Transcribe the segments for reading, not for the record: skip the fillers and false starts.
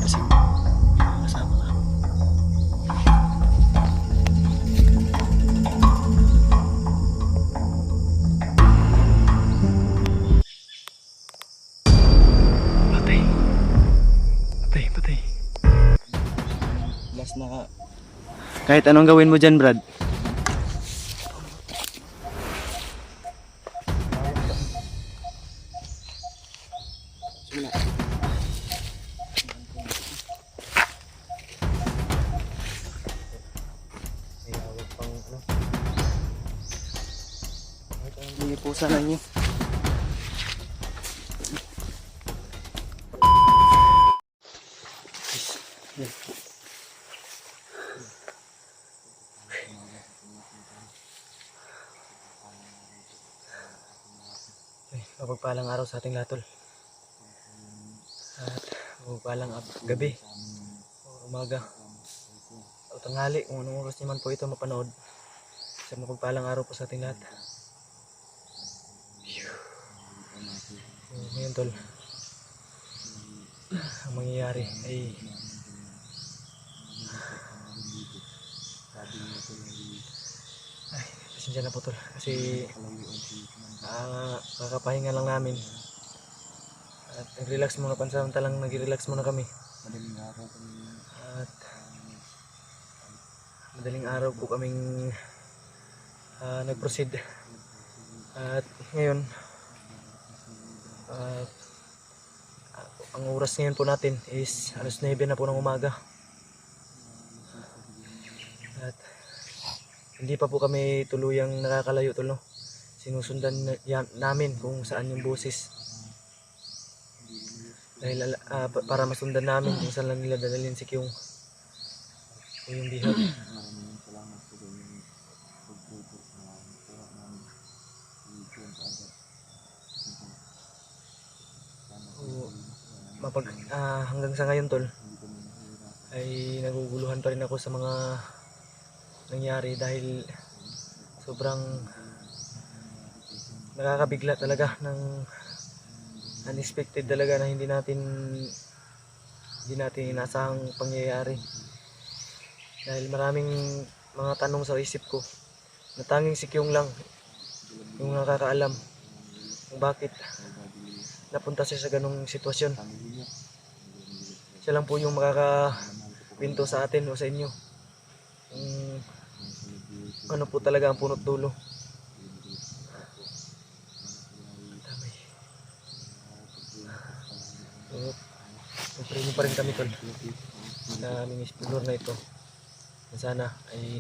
Kasi kasama ka. Patay. Patay, patay. Last na. Kahit anong gawin mo dyan, Brad. Hindi po sana nyo. Mapagpalang araw sa ating lahat, tol. At mapagpalang gabi o umaga o tanghali, kung anong oras naman po ito mapanood. Sa mapagpalang araw po sa ating lahat. Ngayon, tol, ang mangyayari ay pasensya na po, tol, kasi kakapahinga lang namin at nag-relax muna, pansamantalang nag-relax muna kami. At madaling araw po kaming nag-proceed. At ngayon ang oras ngayon po natin is alas 9 na po ng umaga. At hindi pa po kami tuluyang nakakalayo, tol, no? Sinusundan namin kung saan yung boses. Dahil para masundan namin kung saan lang nila dadalhin si Kyung o yung bihag. Hanggang sa ngayon, tol, ay naguguluhan pa rin ako sa mga nangyari dahil sobrang nakakabigla talaga, ng unexpected talaga, na hindi natin inasahang pangyayari. Dahil maraming mga tanong sa isip ko na tanging si Kyung lang yung nakakaalam kung bakit napunta siya sa ganung sitwasyon. Siya lang po yung makakapinto sa atin o sa inyo kung ano po talaga ang punot dulo. Pagpili pa rin kami, tol, sa aming explore na ito, na sana ay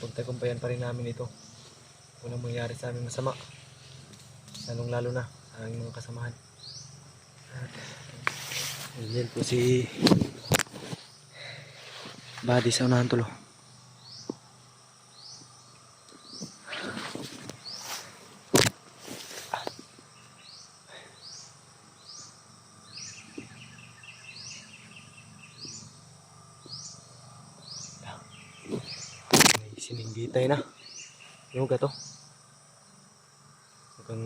pagtagumpayan pa rin namin ito. Kung anong mangyari sa aming masama, lalong lalo na sa aming mga kasamahan. At yan po si Buddy sa unahan, tol. May sininggitay na yung gato. Mukhang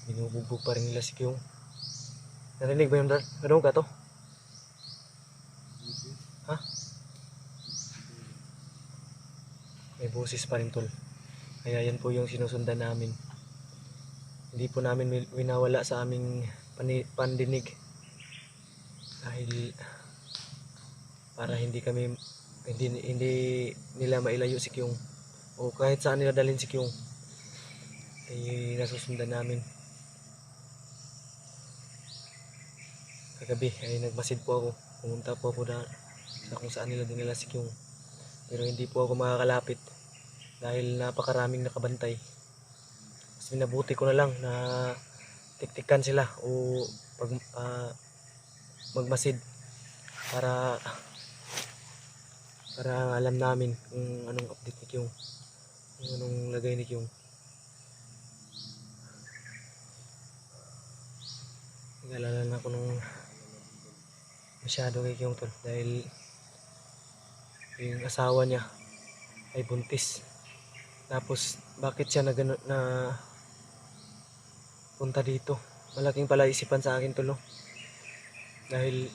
binubugbog pa rin nila si Kyung. Narinig ba yung Brad? Ano ka to? Ha? May boses pa rin, tol. Kaya yan po yung sinusundan namin. Hindi po namin winawala sa aming pandinig. Dahil para hindi nila mailayo si Kyung, o kahit saan nila dalhin si Kyung ay nasusundan namin. Kagabi ay nagmasid po ako, pumunta po ako sa kung saan nila dinala si Kyung, pero hindi po ako makakalapit dahil napakaraming nakabantay. Mas minabuti ko na lang na tiktikan sila o magmasid para alam namin kung anong update ni Kyung, kung anong lagay ni Kyung. Nag-alala na ako nung masyado kay Kyung, tol, dahil yung asawa niya ay buntis. Tapos bakit siya punta dito. Malaking palaisipan sa akin tulo. Dahil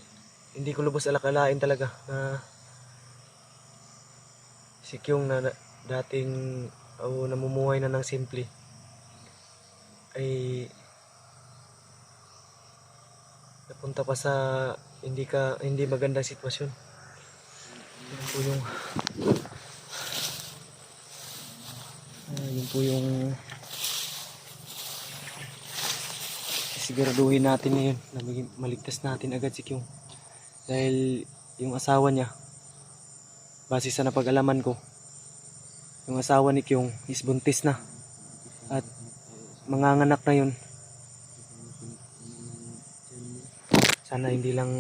hindi ko lubos alakalain talaga na si Kyung na dating namumuhay na ng simple ay napunta pa sa hindi magandang sitwasyon. Yun po yung siguraduhin natin ngayon na maligtas natin agad si Kyung. Dahil yung asawa niya, base sa napag-alaman ko, yung asawa ni Kyung is buntis na. At manganganak na yun. Sana hindi lang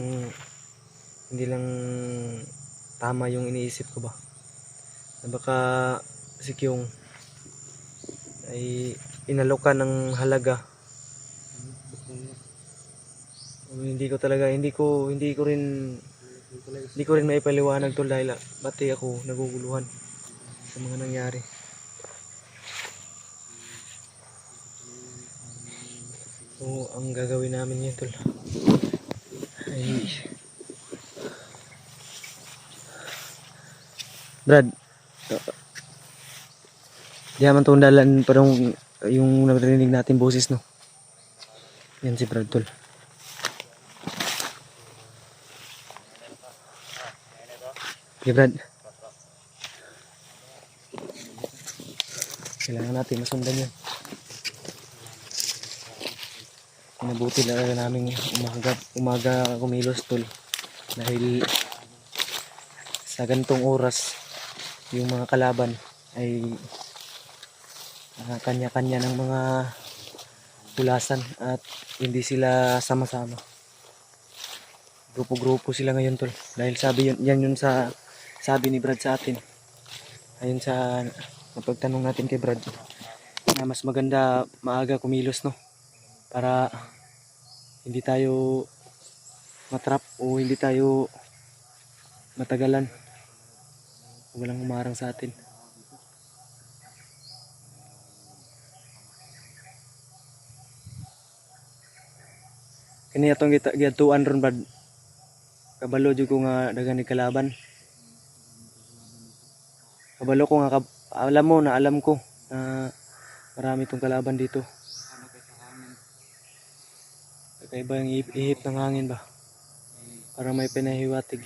tama yung iniisip ko ba. Na baka si Kyung ay inalokan ng halaga. Hindi ko rin maipaliwanag tol dahil pati ako naguguluhan sa mga nangyari. So ang gagawin namin ngayon tol ay Brad, diyaman tong dalan parang yung narinig natin boses no. Yan si Brad tol. Okay Brad, kailangan natin masundan yan. Inabuti talaga namin umaga kumilos tol. Dahil sa ganitong oras yung mga kalaban ay kanya-kanya ng mga pulasan at hindi sila sama-sama. Grupo-grupo sila ngayon tol. Dahil yun sa sabi ni Brad sa atin. Ayun sa napagtanong natin kay Brad na mas maganda maaga kumilos no. Para hindi tayo matrap o hindi tayo matagalan. Walang humarang sa atin. Kani atong gituan ron Brad. Kabalo jud ko nga daghan ni kalaban. Kabalo ko nga alam ko na marami tong kalaban dito. Kakaiba yung ihip ng hangin ba? Para may pinahiwatig.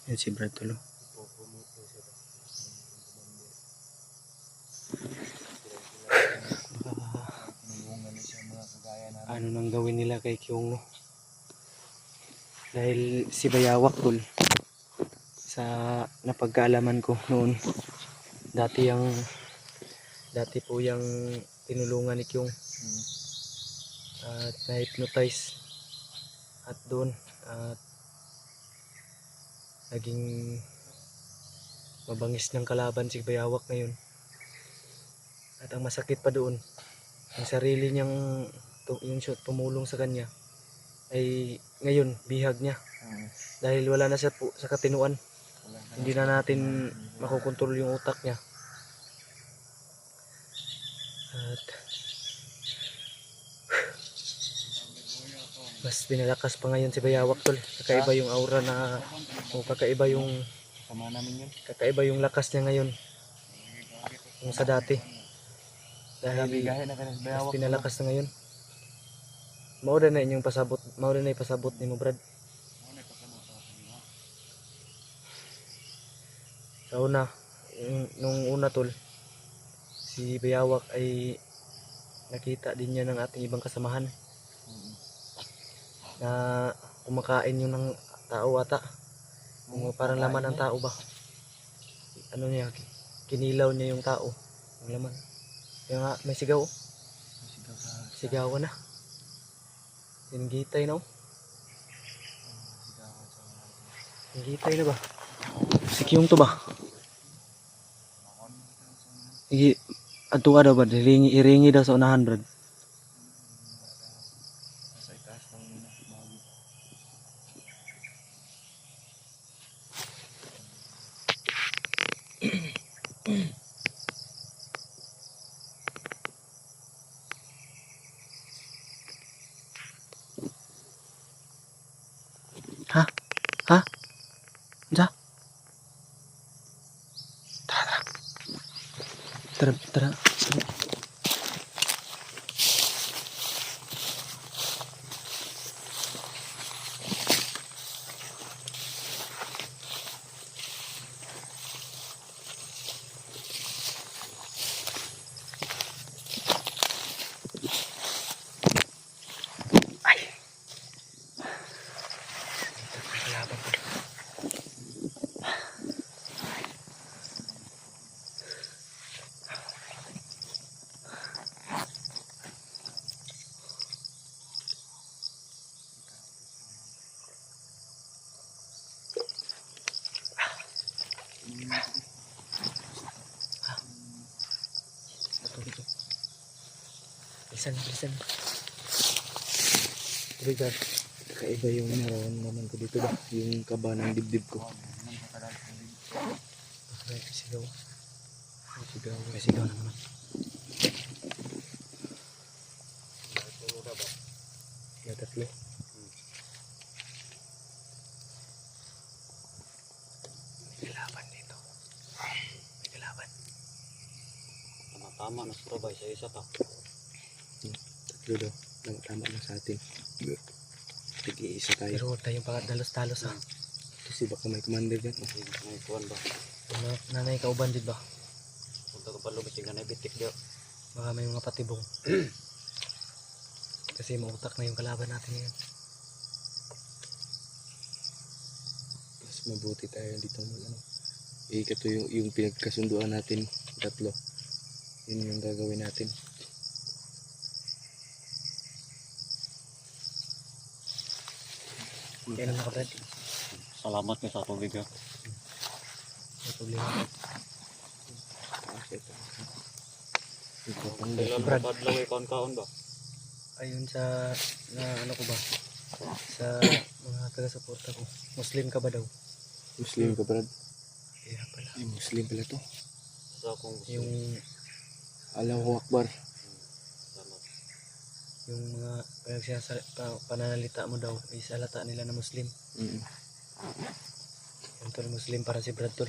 Yan si Brad tulo. Ano nang gawin nila kay Kyung no? Dahil si Bayawak tol, sa napagkaalaman ko noon, dati po yung tinulungan ni Kyung at na-hypnotize at doon at naging mabangis ng kalaban si Bayawak ngayon. At ang masakit pa doon, ang sarili niyang yung tumulong sa kanya ay ngayon bihag niya. Dahil wala na siya sa katinuan. Hindi na natin makokontrol yung utak niya. At mas pinalakas pa ngayon si Bayawak tol. Kakaiba yung aura na kakaiba yung lakas niya ngayon yung sa dati. Dahil mas pinalakas na ngayon. Maura na inyong pasabot, maura na ipasabot ni mo Brad. Sa una, nung una tol, si Bayawak ay nakita din niya ng ating ibang kasamahan na kumakain yun ng tao ata. Parang laman ng tao ba? Ano niya, kinilaw niya yung tao. Ang laman. Yung nga, may sigaw. Sigawan na. Singgitay na. Singgitay na ba? Si Kyung to ba? Ato daw ba iringi daw sa unahan brad. Sa itaas ng bago. Ha? Ha? Ja. Tara. Tara, tara. Ay. Kalaban ko. Bilisan. Brigad. Kakaiba yung nararamdaman ko dito ba? Yung kaba ng dibdib ko. May sigaw. May sigaw na naman. May tatlo. May kalaban dito. May kalaban. Tama na sa bay sa isa ta. Tatlo daw. Tama na sa atin. Tig-iisa tayo. Pero huwag tayong dalos-dalos ha. Kasi baka may commander dyan. May kuwan ba? Nanay kauban din ba? Punta ko pa lubis yung ganay bitik diyo. Baka may mga patibong. Kasi mautak na yung kalaban natin ngayon. Mas mabuti tayo dito ano. Ikato yung pinagkasunduan natin tatlo. Yun yung gagawin natin. Kaya naman kapatid. Salamat ka sa tubig ha. May problema. Kailan mo Brad, padlaw kaon-kaon ba? ayun sa ano ko ba? Sa mga taga-suporta ko. Muslim ka ba daw? Muslim ka, Brad? Kaya pala. Ay, Muslim pala to. Sa akong gusto. Yung Allahu Akbar. Salamat. Yung mga pananalita mo daw is halata nila na Muslim. Yung tol, Muslim para si Brad tol.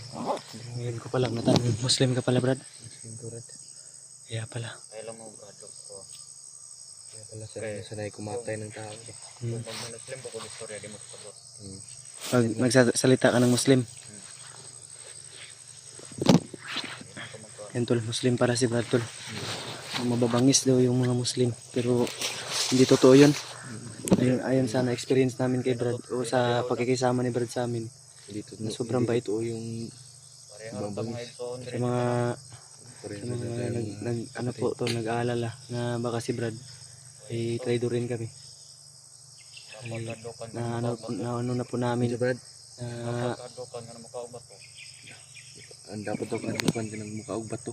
Ngayon ko palang natanong. Muslim ka pala Brad? Muslim ko Brad. Kaya pala. Kailan mo gadok ko. Kaya pala sanay kumatay ng tao. Kung Muslim po ko istorya di mo sabot. Pag nagsasalita ka ng Muslim. Yan tol, Muslim para si Brad tol. Mababangis daw yung mga Muslim. Pero hindi totoo yun. Ayon sa na-experience namin kay Brad o sa pagkikisama ni Brad sa amin. Na sobrang bait o yung sa mga ano po to nag-aalala na baka si Brad ay traitor rin kami. Na ano na po namin Brad Kadokan nga makaubat ko. ang dapat daw kadlukan ka ng mukhaugbat to.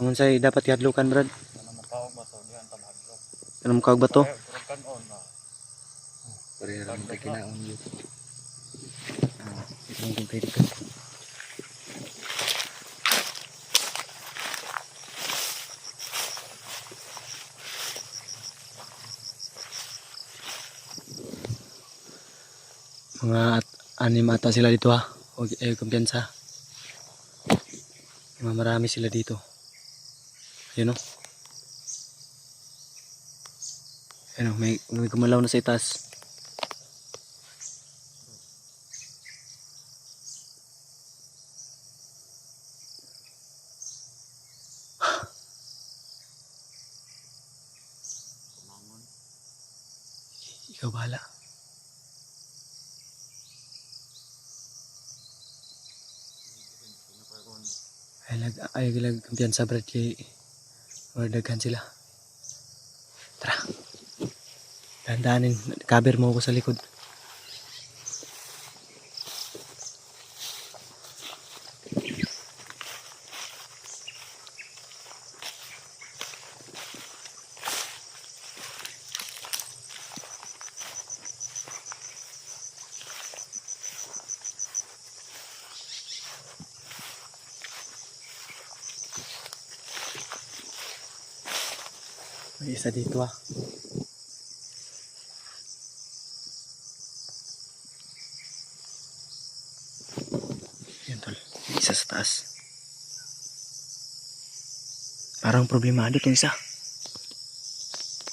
Ang unsay dapat kadlukan Brad? Ano makaubat to diyan ta mahadlok. Ano mukhaugbat to? Kanon na. Pareha lang kay kinaon yun. Ito lang pwede ka. Mga anim ata sila dito ha. Huwag kumpiyansa. Marami sila dito. Ayun o. Ayun o, may gumalaw na sa itaas. Ikaw bahala. Ay kumpiyansa Brad kay daghan sila. Tara. Dahan-dahanin. Cover mo ako sa likod. May isa dito ah. Yan tol. May isa sa taas. Parang problemado itong isa.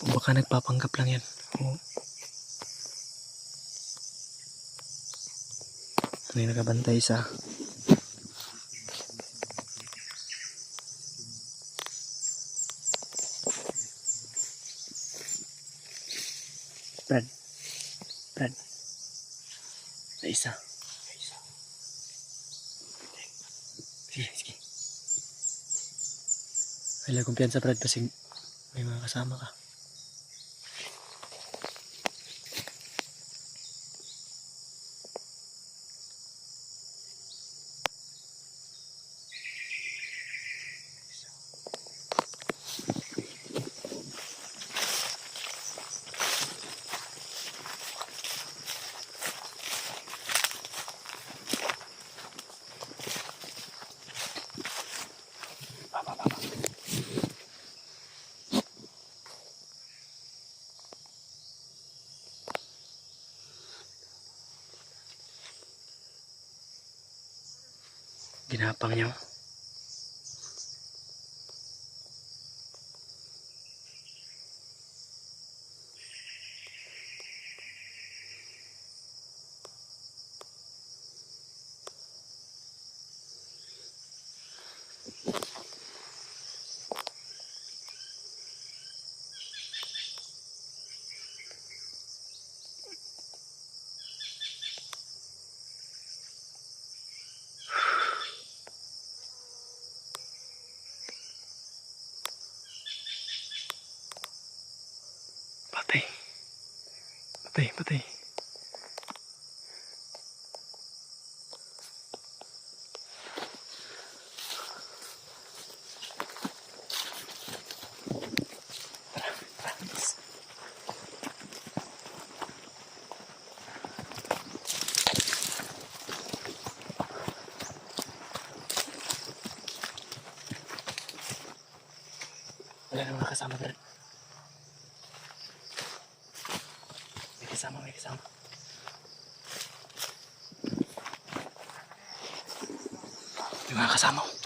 O baka nagpapanggap lang yan. Oo. Ano yung nakabantay isa? Brad. Brad. May isa. May isa. Sige, sige. Wala kumpiyansa Brad kasi may mga kasama ka. Ginapang niya. Patay. Patay, patay. Wala namang nakasama Brad. May kasama, may kasama. May mga kasama ko.